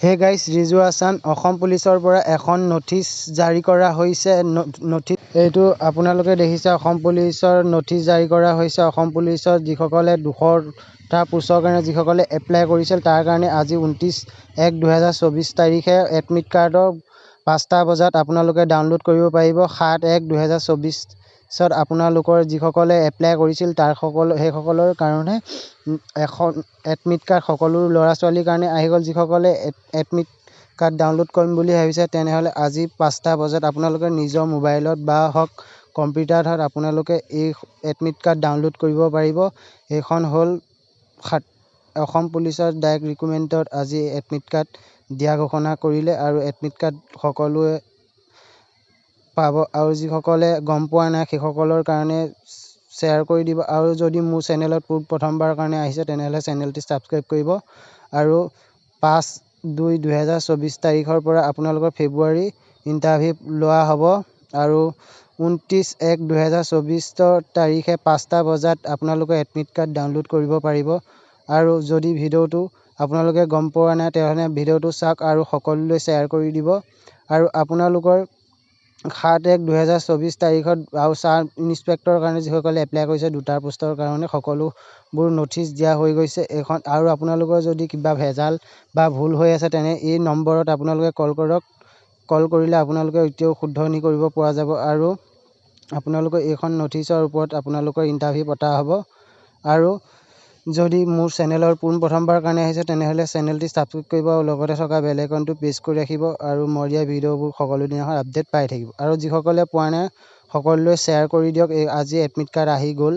হে গাইছ, ৰিজু হাছান। অসম পুলিচৰ পৰা এখন নথিচ জাৰি কৰা হৈছে। এইটো আপোনালোকে দেখিছে, অসম পুলিচৰ নথিচ জাৰি কৰা হৈছে। অসম পুলিচৰ যিসকলে 200টা পোষ্টৰ কাৰণে যিসকলে এপ্লাই কৰিছিল, তাৰ কাৰণে আজি 29/1/2024 তাৰিখে এডমিট কাৰ্ডৰ 5টা বজাত আপোনালোকে ডাউনলোড কৰিব পাৰিব। 7/1/2024 আপোনালোকৰ যিসকলে এপ্লাই কৰিছিল সেইসকলৰ কাৰণে এখন এডমিট কাৰ্ড সকলো ল'ৰা ছোৱালীৰ কাৰণে আহি গ'ল। যিসকলে এডমিট কাৰ্ড ডাউনলোড কৰিম বুলি ভাবিছে, তেনেহ'লে আজি 5টা বজাত আপোনালোকে নিজৰ মোবাইলত বা হওক কম্পিউটাৰত হওক আপোনালোকে এই এডমিট কাৰ্ড ডাউনলোড কৰিব পাৰিব। এইখন হ'ল অসম পুলিচৰ ডাইৰেক্ট ৰিক্ৰুটমেণ্টত আজি এডমিট কাৰ্ড দিয়া ঘোষণা কৰিলে আৰু এডমিট কাৰ্ড সকলোৱে পাব। আৰু যিসকলে গম পোৱা নাই সেইসকলৰ কাৰণে শ্বেয়াৰ কৰি দিব। আৰু যদি মোৰ চেনেলত প্ৰথমবাৰৰ কাৰণে আহিছে, তেনেহ'লে চেনেলটি ছাবস্ক্ৰাইব কৰিব। আৰু 5/2/2024 তাৰিখৰ পৰা আপোনালোকৰ ফেব্ৰুৱাৰী ইণ্টাৰভিউ লোৱা হ'ব। আৰু 29/1/2024 তাৰিখে 5টা বজাত আপোনালোকে এডমিট কাৰ্ড ডাউনলোড কৰিব পাৰিব। আৰু যদি ভিডিঅ'টো আপোনালোকে গম পোৱা নাই, তেনেহ'লে ভিডিঅ'টো চাওক আৰু সকলোলৈ শ্বেয়াৰ কৰি দিব। আৰু আপোনালোকৰ 7/1/2024 তাৰিখত আৰু চাব ইনস্পেক্টৰৰ কাৰণে যিসকলে এপ্লাই কৰিছে 2টা পোষ্টৰ কাৰণে সকলোবোৰ নথিচ দিয়া হৈ গৈছে। আৰু আপোনালোকৰ যদি কিবা ভেজাল বা ভুল হৈ আছে, তেনে এই নম্বৰত আপোনালোকে কল কৰক। কল কৰিলে আপোনালোকে এতিয়াও শুদ্ধনি কৰিব পৰা যাব আৰু আপোনালোকৰ এইখন নথিচৰ ওপৰত আপোনালোকৰ ইণ্টাৰভিউ পতা হ'ব। আৰু যদি মোৰ চেনেলৰ প্ৰথমবাৰৰ কাৰণে আহিছে, তেনেহ'লে চেনেলটি ছাবস্ক্ৰাইব কৰিব আৰু লগতে থকা বেল আইকনটো প্ৰেছ কৰি ৰাখিব আৰু মই দিয়া ভিডিঅ'বোৰ সকলো দিনাখন আপডেট পাই থাকিব। আৰু যিসকলে পোৱা নাই সকলোলৈ শ্বেয়াৰ কৰি দিয়ক। আজি এডমিট কাৰ্ড আহি গ'ল।